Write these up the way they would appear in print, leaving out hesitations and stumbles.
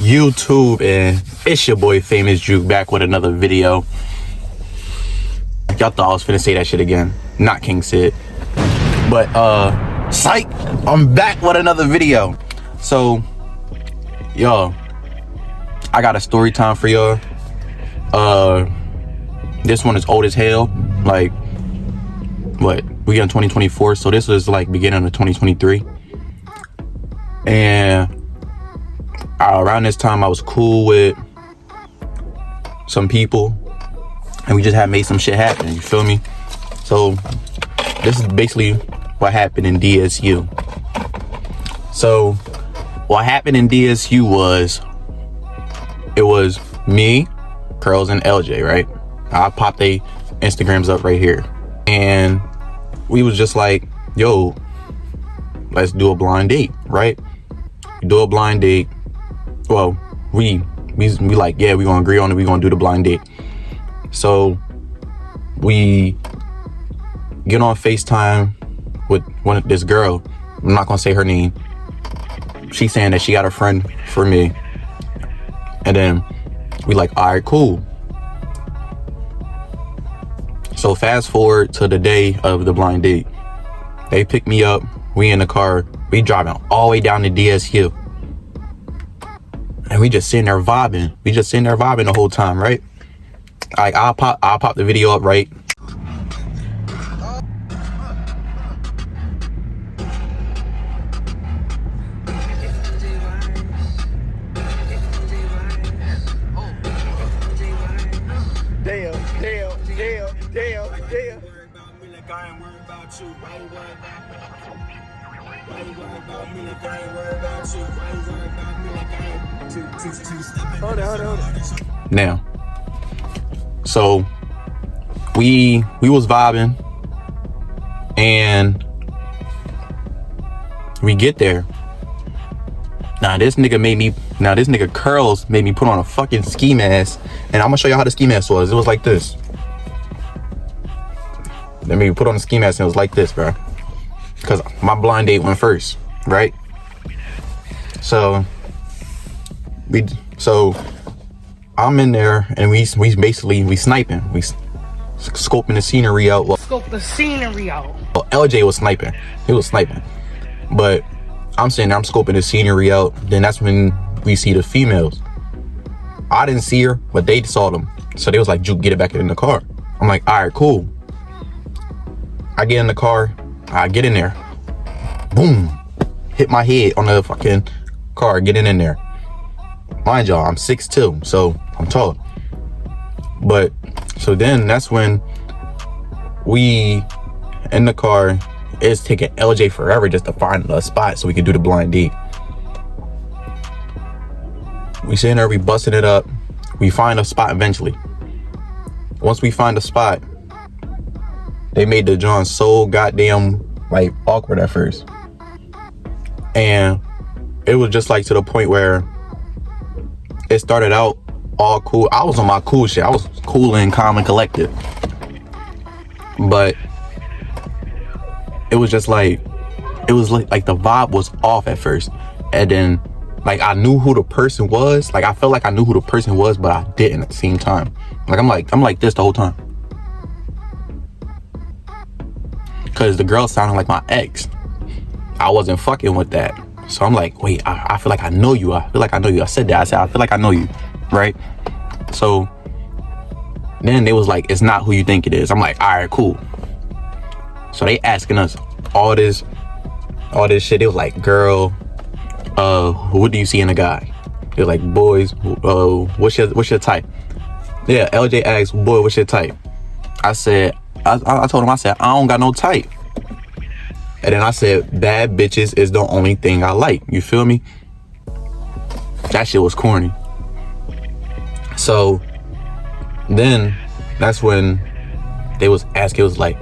YouTube? And it's your boy Famous Juke back with another video. Y'all thought I was finna say that shit again. Not King Sid. But psych, I'm back with another video. So y'all, I got a story time for y'all. This one is old as hell. Like, what? We in 2024, so this was like beginning of 2023. And around this time, I was cool with some people, and we just had made some shit happen. You feel me? So this is basically what happened in DSU. So what happened in DSU was, it was me, Curls, and LJ, right? I popped they Instagrams up right here, and we was just like, yo, let's do a blind date, right? We do a blind date. Well, we like, yeah, we gonna agree on it. We gonna do the blind date. So we get on FaceTime with this girl. I'm not gonna say her name. She's saying that she got a friend for me. And then we like, all right, cool. So fast forward to the day of the blind date. They pick me up. We in the car. We driving all the way down to DSU. And we just sitting there vibing. We just sitting there vibing the whole time, right? Like, I'll pop the video up, right? Damn. Hold on. Now, so we was vibing, and we get there. Now this nigga Curls made me put on a fucking ski mask, and I'm gonna show you how the ski mask was. It was like this. They made me put on the ski mask, and it was like this, bro. Cause my blind date went first, right? So I'm in there, and we basically sniping. We scoping the scenery out. Well, LJ was sniping. He was sniping. But I'm sitting there, I'm scoping the scenery out. Then that's when we see the females. I didn't see her, but they saw them. So they was like, Juke, get it back in the car. I'm like, all right, cool. I get in the car. I get in there. Boom. Hit my head on the fucking car getting in there. Mind y'all, I'm 6'2", so I'm tall. But so then that's when we in the car. It's taking LJ forever just to find a spot so we can do the blind date. We sitting there, we busting it up. We find a spot eventually. Once we find a spot, they made the John so goddamn like awkward at first. And it was just like to the point where it started out all cool. I was on my cool shit. I was cool and calm and collected. But it was just like, it was like the vibe was off at first. And then like I knew who the person was. Like I felt like I knew who the person was, but I didn't at the same time. Like I'm like this the whole time. Cause the girl sounded like my ex. I wasn't fucking with that. So I'm like, wait, I feel like I know you. I feel like I know you. I said that. I said, I feel like I know you. Right? So then they was like, it's not who you think it is. I'm like, all right, cool. So they asking us all this shit. It was like, girl, what do you see in a guy? They're like, boys, what's your type? Yeah, LJ asked, boy, what's your type? I said, I told him, I said, I don't got no type. And then I said, bad bitches is the only thing I like. You feel me? That shit was corny. So then that's when they was asking, it was like,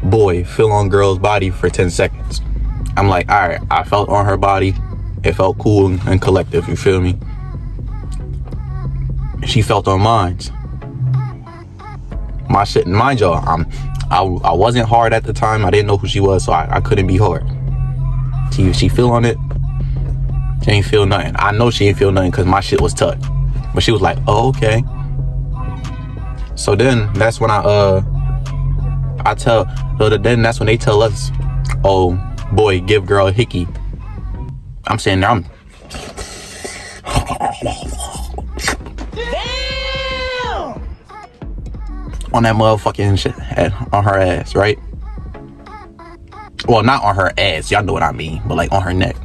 boy, feel on girl's body for 10 seconds. I'm like, all right, I felt on her body. It felt cool and collective, you feel me? She felt on mine. My shit, mind y'all, I wasn't hard at the time. I didn't know who she was, so I couldn't be hard. She feel on it. She ain't feel nothing. I know she ain't feel nothing because my shit was tucked. But she was like, oh, okay. So then that's when then that's when they tell us, oh boy, give girl a hickey. I'm saying I'm on that motherfucking shit on her ass, right? Well, not on her ass, y'all know what I mean, but like on her neck.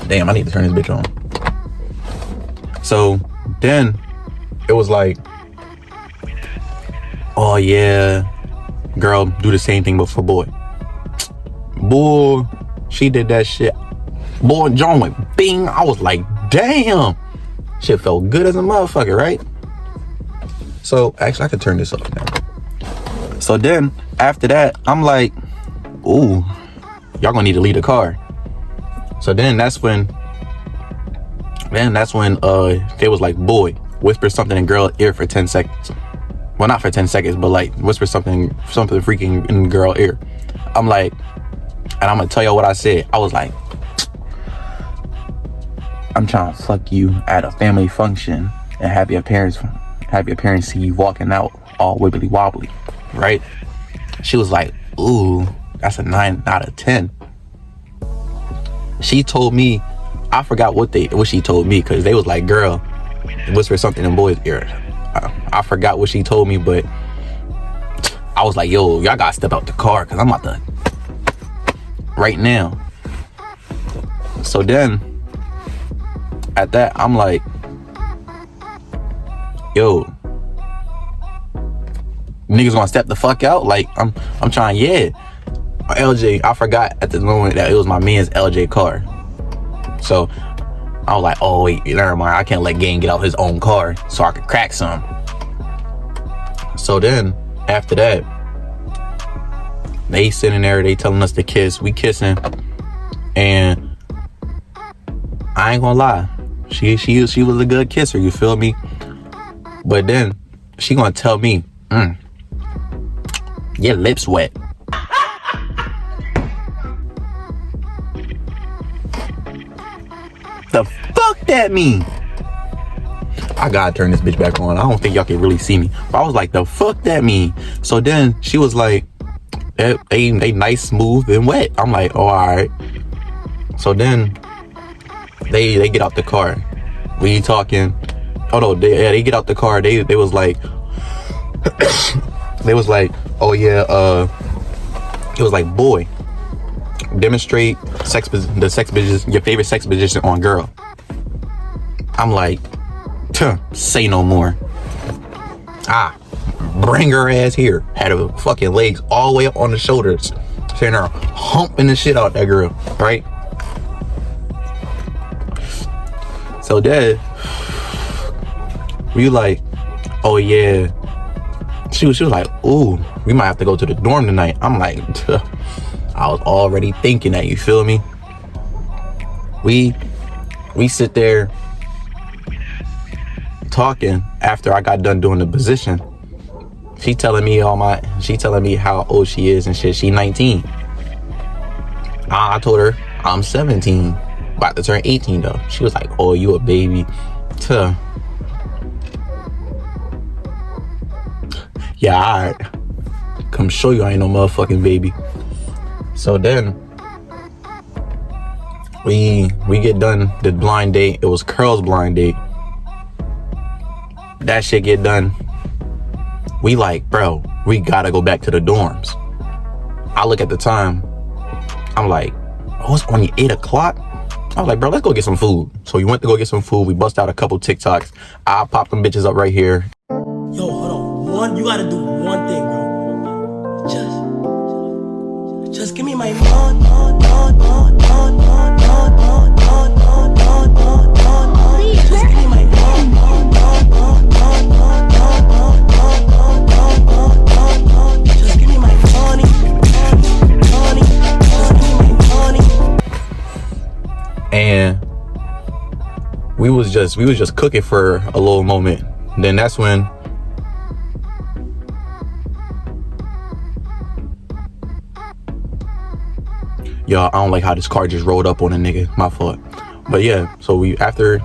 Damn, I need to turn this bitch on. So then it was like, oh yeah, girl, do the same thing but for boy. Boy, she did that shit. Boy, John went bing. I was like, damn. Shit felt good as a motherfucker, right? So actually I could turn this off now. So then after that, I'm like, ooh, y'all gonna need to leave the car. So then that's when they was like, boy, whisper something in girl ear for 10 seconds. Well, not for 10 seconds, but like whisper something freaking in girl ear. I'm like, and I'm gonna tell y'all what I said. I was like, I'm trying to fuck you at a family function and have your parents see you walking out all wibbly wobbly, right? She was like, ooh, that's a 9 out of 10. She told me, I forgot what she told me, because they was like, girl, whisper something in boy's ear. I forgot what she told me, but I was like, yo, y'all gotta step out the car because I'm about to right now. So then at that, I'm like, yo, niggas gonna step the fuck out? Like, I'm trying, yeah. LJ, I forgot at the moment that it was my man's LJ car. So I was like, oh wait, never mind, I can't let Gang get out his own car so I could crack some. So then after that, they sitting there, they telling us to kiss, we kissing, and I ain't gonna lie, she was a good kisser, you feel me? But then she gonna tell me, your lips wet. The fuck that mean? I gotta turn this bitch back on. I don't think y'all can really see me, but I was like, the fuck that mean? So then she was like, they nice, smooth, and wet. I'm like, oh, all right. So then they get out the car. We talking. Oh no, they get out the car. They was like, they was like, oh yeah, it was like, boy, demonstrate your favorite sex position on girl. I'm like, say no more. Bring her ass here. Had her fucking legs all the way up on the shoulders, sitting there humping the shit out that girl, right? So then we like, oh yeah. She was like, ooh, we might have to go to the dorm tonight. I'm like, I was already thinking that, you feel me? We sit there talking after I got done doing the position. She telling me how old she is and shit. She 19. I told her I'm 17, about to turn 18 though. She was like, oh, you a baby. Yeah, alright. Come show you I ain't no motherfucking baby. So then we get done the blind date. It was Curl's blind date. That shit get done. We like, bro, we gotta go back to the dorms. I look at the time. I'm like, oh, it's only 8 o'clock. I was like, bro, let's go get some food. So we went to go get some food. We bust out a couple TikToks. I popped them bitches up right here. Yo, hold on. You gotta do one thing, bro. Just give me my money. Just give me my Just give me my money. Just give me my money. And we was just cooking for a little moment. Then that's when Y'all, I don't like how this car just rolled up on a nigga. My fault. But yeah, so we after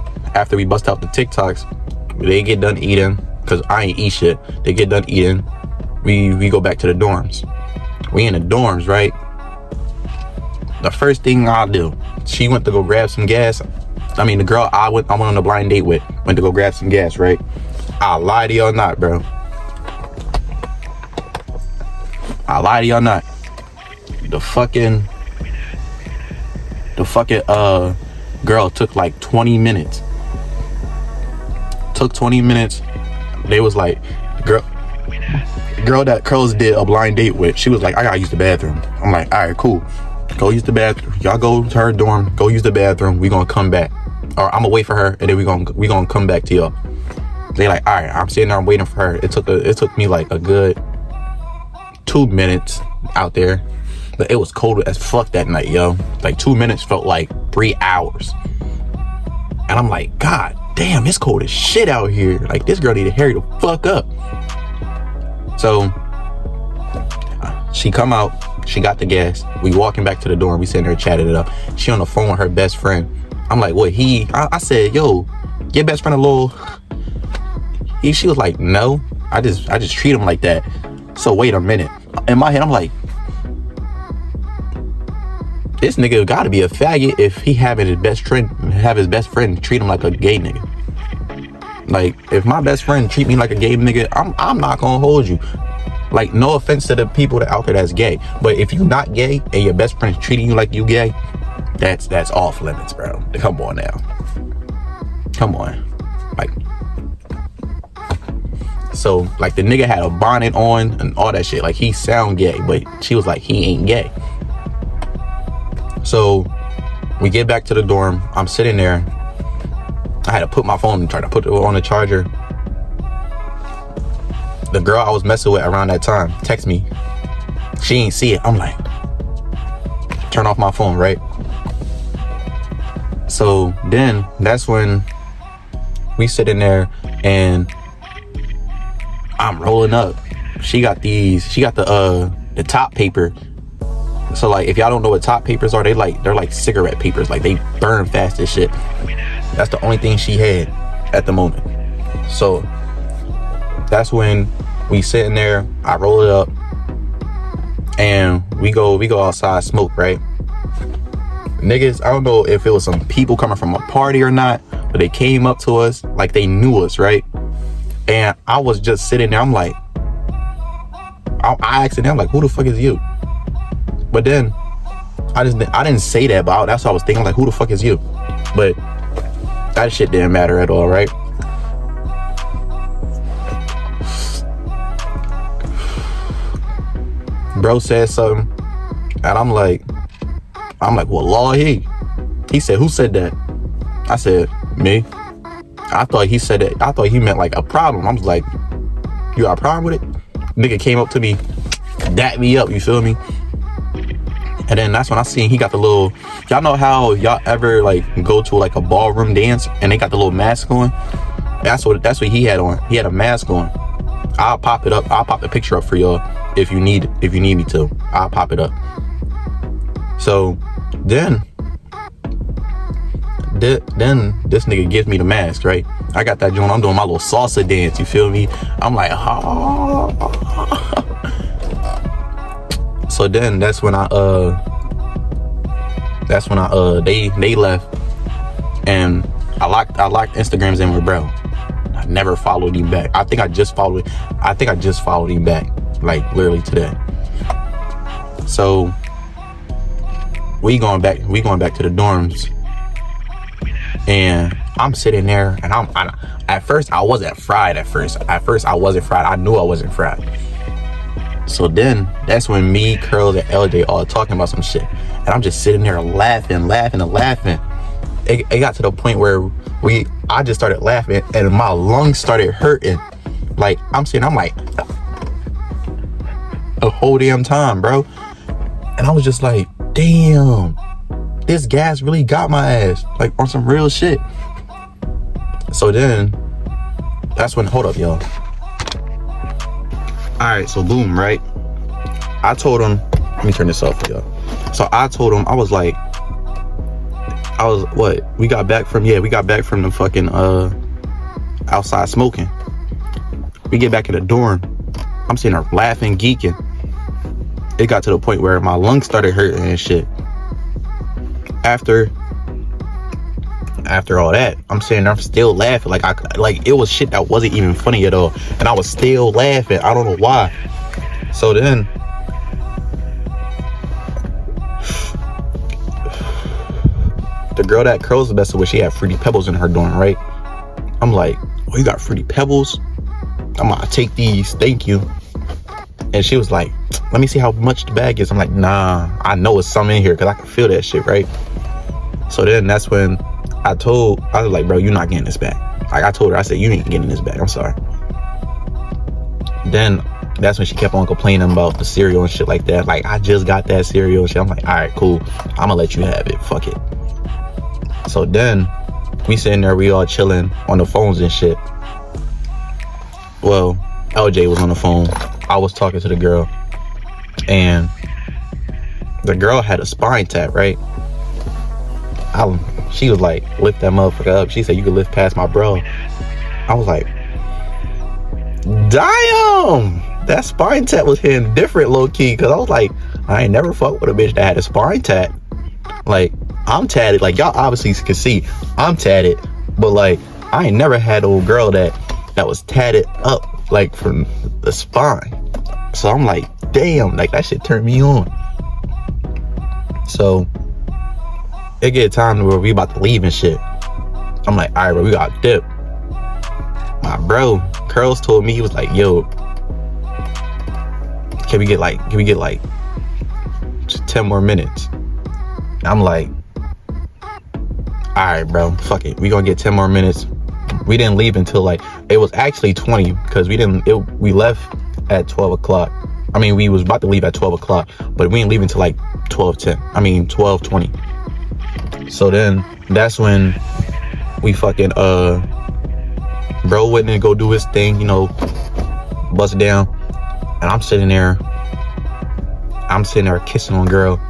we bust out the TikToks, they get done eating, cause I ain't eat shit. They get done eating. We go back to the dorms. We in the dorms, right? The first thing I'll do, she went to go grab some gas. I mean, the girl I went on a blind date with went to go grab some gas, right? I'll lie to y'all not, bro. I'll lie to y'all not. The fucking girl took like 20 minutes. Took 20 minutes. They was like, girl that Curls did a blind date with, she was like, I gotta use the bathroom. I'm like, all right, cool. Go use the bathroom. Y'all go to her dorm, go use the bathroom. We gonna come back. Or I'm gonna wait for her, and then we gonna come back to y'all. They like, all right, I'm sitting there, I'm waiting for her. It took me like a good 2 minutes out there. But it was cold as fuck that night, yo. Like 2 minutes felt like 3 hours. And I'm like, God damn, it's cold as shit out here. Like, this girl need to hurry the fuck up. So she come out, she got the gas. We walking back to the dorm. We sitting there chatting it up. She on the phone with her best friend. I'm like, what? I said, yo, your best friend a little. She was like, no. I just treat him like that. So wait a minute. In my head, I'm like, this nigga gotta be a faggot if he have his best friend treat him like a gay nigga. Like, if my best friend treat me like a gay nigga, I'm not gonna hold you. Like, no offense to the people that out there that's gay, but if you not gay and your best friend is treating you like you gay, that's off limits, bro. Come on now. Come on. Like, so like the nigga had a bonnet on and all that shit. Like, he sound gay, but she was like, he ain't gay. So we get back to the dorm. I'm sitting there. I had to put my phone and try to put it on the charger. The girl I was messing with around that time text me. She ain't see it. I'm like, turn off my phone, right? So then that's when we sit in there and I'm rolling up. She got the top paper. So like, if y'all don't know what top papers are, they're like cigarette papers. Like, they burn fast as shit. That's the only thing she had at the moment. So that's when we sitting there, I roll it up, and we go outside, smoke, right? Niggas, I don't know if it was some people coming from a party or not, but they came up to us like they knew us, right? And I was just sitting there, I'm like, I asked them, I'm like, who the fuck is you? But then I didn't say that, but that's what I was thinking, like, who the fuck is you? But that shit didn't matter at all, right? Bro said something, and I'm like, well, law, he said, who said that? I said, me. I thought he said that. I thought he meant like a problem. I was like, you got a problem with it? Nigga came up to me, dapped me up, you feel me? And then that's when I seen he got the little, y'all know how y'all ever like go to like a ballroom dance and they got the little mask on? That's what he had on. He had a mask on. I'll pop it up. I'll pop the picture up for y'all if you need me to. I'll pop it up. So then this nigga gives me the mask, right? I got that joint. I'm doing my little salsa dance, you feel me? I'm like, oh. So then that's when they left, and I locked Instagrams in with bro. I never followed him back. I think I just followed him back, like literally today. So we going back to the dorms, and I'm sitting there, and at first I wasn't fried. At first I wasn't fried. I knew I wasn't fried. So then that's when me, Curls, and LJ all talking about some shit, and I'm just sitting there laughing. It got to the point where I just started laughing, and my lungs started hurting. Like, I'm like a whole damn time, bro. And I was just like, damn, this gas really got my ass, like on some real shit. So then that's when, hold up, y'all. All right, so boom, right? I told him, let me turn this off for y'all. So I told him, we got back from the fucking outside smoking. We get back in the dorm. I'm sitting there laughing, geeking. It got to the point where my lungs started hurting and shit. After all that, I'm sitting there, I'm still laughing. Like it was shit that wasn't even funny at all. And I was still laughing. I don't know why. So then the girl that Curls was messing with, she had Fruity Pebbles in her dorm, right? I'm like, oh, you got Fruity Pebbles? I'm gonna take these, thank you. And she was like, let me see how much the bag is. I'm like, nah, I know it's some in here because I can feel that shit, right? So then that's when I was like, bro, you're not getting this back. Like I told her, I said, you ain't getting this back, I'm sorry. Then that's when she kept on complaining about the cereal and shit like that. Like, I just got that cereal and shit. I'm like, all right, cool, I'm gonna let you have it, fuck it. So then we sitting there, we all chilling on the phones and shit. Well, LJ was on the phone. I was talking to the girl, and the girl had a spine tap, right? She was like, lift that motherfucker up. She said, you can lift past my bro. I was like, damn, that spine tap was hitting different, low key. Cause I was like, I ain't never fucked with a bitch that had a spine tap. Like, I'm tatted. Like, y'all obviously can see I'm tatted, but like, I ain't never had an old girl that was tatted up, like from the spine. So I'm like, damn, like that shit turned me on. So it get time where we about to leave and shit. I'm like, all right, bro, we got to dip. My bro Curls told me, he was like, yo, can we get like 10 more minutes? I'm like, all right, bro, fuck it, we gonna get 10 more minutes. We didn't leave until like, it was actually 20, because we left at 12 o'clock. I mean, we was about to leave at 12 o'clock, but we didn't leave until like 12:20. So then that's when we fucking bro went and go do his thing, you know, bust it down, and I'm sitting there kissing on girl.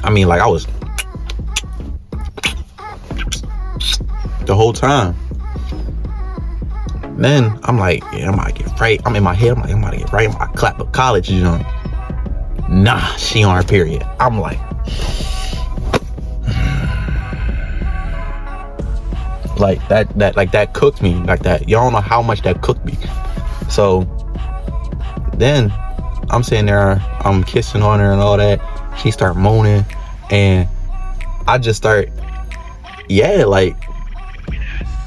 I mean, like, I was the whole time. Then I'm like, yeah, I'm about to get right. I'm in my head, I'm like, I'm about to get right. I'm about to clap up college, you know. Nah, she on her period. I'm like, that cooked me. Like that, y'all don't know how much that cooked me. So then I'm sitting there, I'm kissing on her and all that. She start moaning, and I just start, yeah, like,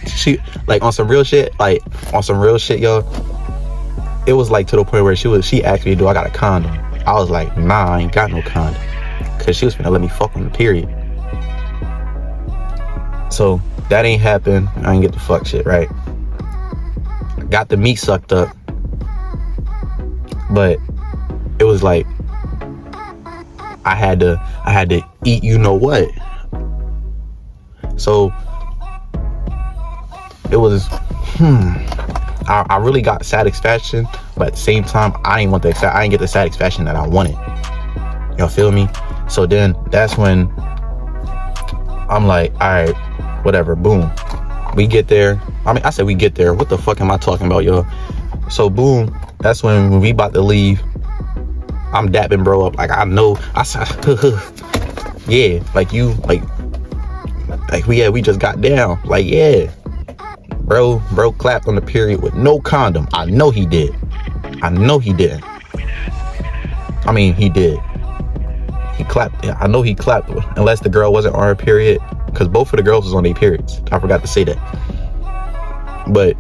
she, like, on some real shit, y'all. It was like to the point where she asked me, do I got a condom? I was like, nah, I ain't got no condom, because she was finna let me fuck on the period. So that ain't happen. I ain't get the fuck shit, right? I got the meat sucked up, but it was like I had to eat, you know what? So it was I really got satisfaction, but at the same time I didn't get the satisfaction that I wanted. Y'all feel me? So then that's when I'm like, all right, whatever, boom. We get there. I said we get there. What the fuck am I talking about, y'all? So boom, that's when we about to leave. I'm dapping bro up. Like, I know, I said, yeah, like you, like we just got down. Like, yeah. Bro clapped on the period with no condom. I know he did. I mean, he did. He clapped. I know he clapped, unless the girl wasn't on her period, because both of the girls was on their periods. I forgot to say that. But,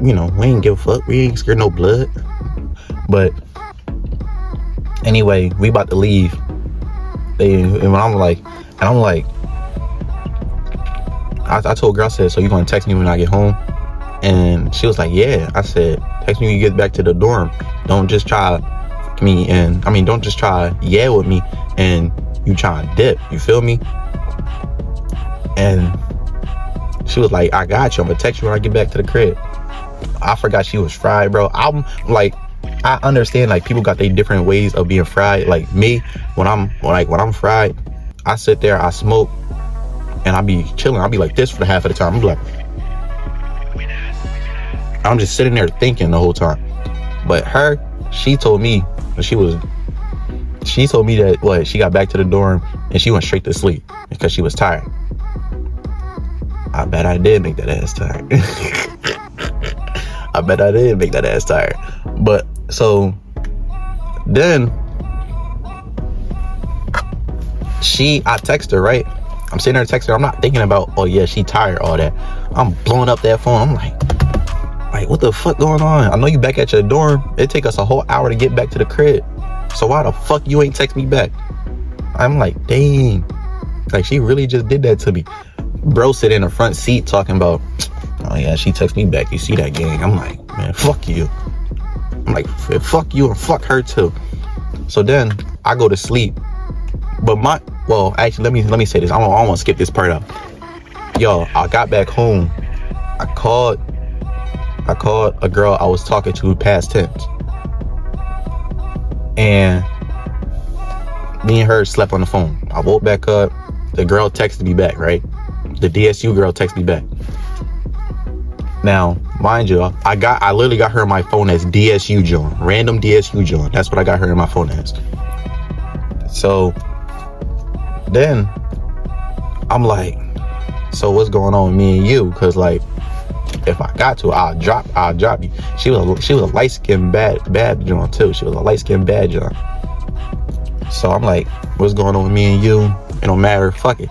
you know, we ain't give a fuck. We ain't scared no blood. But anyway, we about to leave. And I'm like, I told girl, I said, so you gonna text me when I get home? And she was like, yeah. I said, text me when you get back to the dorm. Don't just try don't just try yeah with me and you try to dip. You feel me? And she was like, I got you. I'm gonna text you when I get back to the crib. I forgot she was fried, bro. I'm like, I understand like people got their different ways of being fried. Like me, when I'm fried, I sit there, I smoke, and I be chilling. I'll be like this for the half of the time. I'm just sitting there thinking the whole time. But her, she told me that she got back to the dorm and she went straight to sleep because she was tired. I bet I did make that ass tired. I bet I did make that ass tired. But so then I text her, right? I'm sitting there texting her. I'm not thinking about, oh yeah, she tired, all that. I'm blowing up that phone. I'm like, what the fuck going on? I know you back at your dorm. It take us a whole hour to get back to the crib. So why the fuck you ain't text me back? I'm like, dang. Like, she really just did that to me. Bro sit in the front seat talking about, oh yeah, she text me back. You see that, gang? I'm like, man, fuck you. I'm like, fuck you and fuck her too. So then I go to sleep. But actually, let me say this. I don't want to skip this part out. Yo, I got back home. I called a girl I was talking to past tense. And me and her slept on the phone. I woke back up. The girl texted me back, right? The DSU girl texted me back. Now, mind you, I literally got her in my phone as DSU John. Random DSU John. That's what I got her in my phone as. So then I'm like, so what's going on with me and you? Cause like, if I got to, I'll drop you. She was a light-skinned bad John too. She was a light-skinned bad John. So I'm like, what's going on with me and you? It don't matter, fuck it.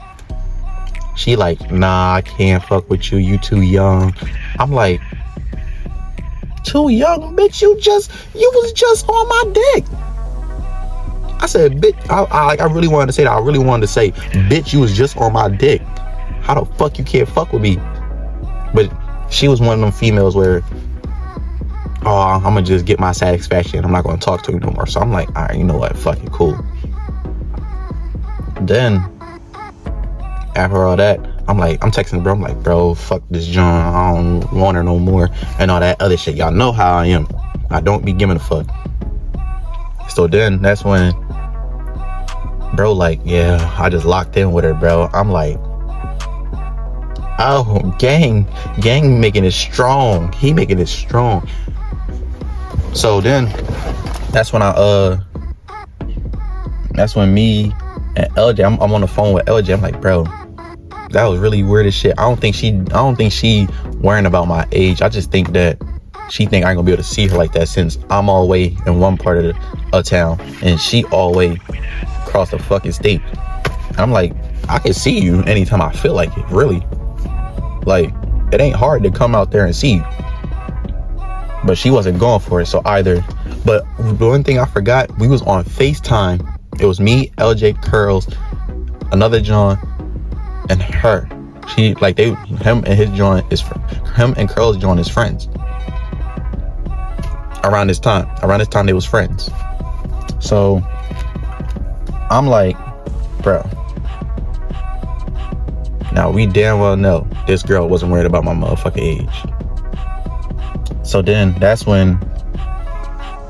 She like, nah, I can't fuck with you. You too young. I'm like, too young, bitch? You was just on my dick. I said, bitch, I really wanted to say that. I really wanted to say, bitch, you was just on my dick. How the fuck you can't fuck with me? But she was one of them females where, oh, I'm gonna just get my satisfaction. I'm not gonna talk to her no more. So I'm like, all right, you know what? Fuck it, cool. Then, after all that, I'm texting bro. I'm like, bro, fuck this John. I don't want her no more. And all that other shit. Y'all know how I am. I don't be giving a fuck. So then, that's when bro like, yeah, I just locked in with her, bro. I'm like, oh, gang making it strong. He making it strong. So then that's when me and LJ, I'm on the phone with LJ. I'm like, bro, that was really weird as shit. I don't think she worrying about my age. I just think that she think I ain't gonna be able to see her like that since I'm all the way in one part of town and she all the way across the fucking state. And I'm like, I can see you anytime I feel like it, really. Like, it ain't hard to come out there and see you. But she wasn't going for it, but the one thing I forgot, we was on FaceTime. It was me, LJ, Curls, another John, and her. Him and Curls John is friends. Around this time they was friends. So I'm like, bro, now we damn well know this girl wasn't worried about my motherfucking age. So then that's when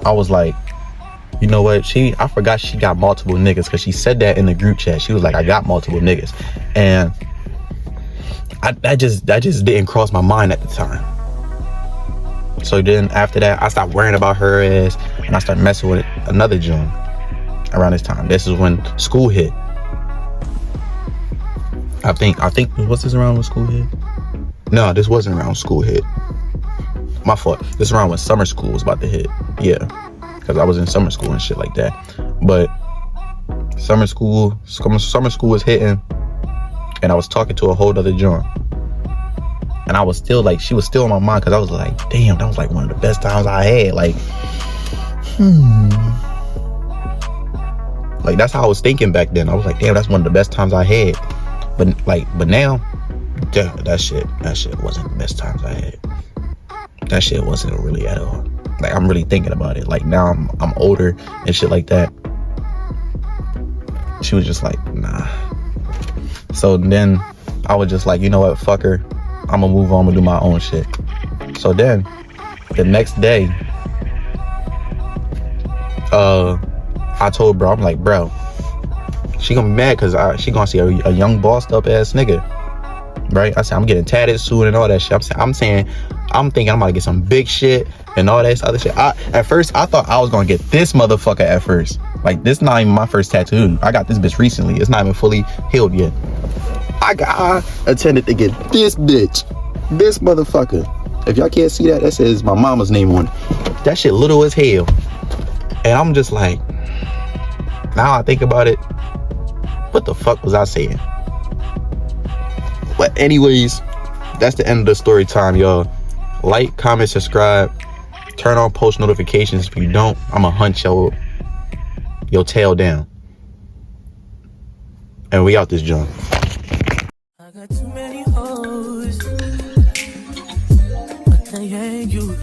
I was like, you know what? I forgot she got multiple niggas, because she said that in the group chat. She was like, I got multiple niggas. And that just didn't cross my mind at the time. So then after that, I stopped worrying about her ass and I started messing with another June around this time. This is when school hit. I think was this around when school hit? No, this wasn't around school hit. My fault. This is around when summer school was about to hit. Yeah, because I was in summer school and shit like that. But summer school was hitting, and I was talking to a whole other John. And I was still like, she was still on my mind, because I was like, damn, that was like one of the best times I had. Like, like that's how I was thinking back then. I was like, damn, that's one of the best times I had. But now, that shit wasn't the best times I had. That shit wasn't really at all. Like, I'm really thinking about it. Like, now I'm older and shit like that. She was just like, nah. So then I was just like, you know what, fuck her. I'm gonna move on and do my own shit. So then the next day, I told bro, I'm like, bro, she gonna be mad because she gonna see a young bossed up ass nigga, right? I said I'm getting tatted soon and all that shit. I'm thinking I'm about to get some big shit and all that other shit. At first I thought I was gonna get this motherfucker at first. Like, this not even my first tattoo. I got this bitch recently. It's not even fully healed yet. I intended to get this bitch, this motherfucker. If y'all can't see that, that says my mama's name on it. That shit little as hell. And I'm just like, now I think about it, what the fuck was I saying? But anyways, that's the end of the story time, y'all. Like, comment, subscribe, turn on post notifications. If you don't, I'ma hunt your tail down. And we out this junk. I got too many hoes. I can't hang you.